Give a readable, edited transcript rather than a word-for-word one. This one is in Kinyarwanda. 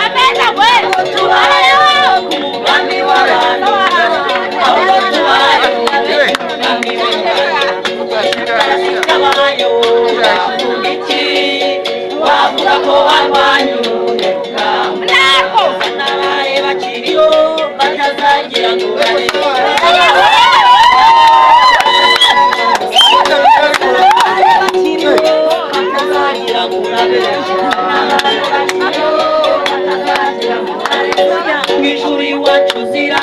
amena we tubayo kumugambi w'abantu ahubwo tubayo kumugambi w'abantu iki wavuga ko warwanyuka nako nabaye bakiriyo batazagira ngo Mijuri wacu zira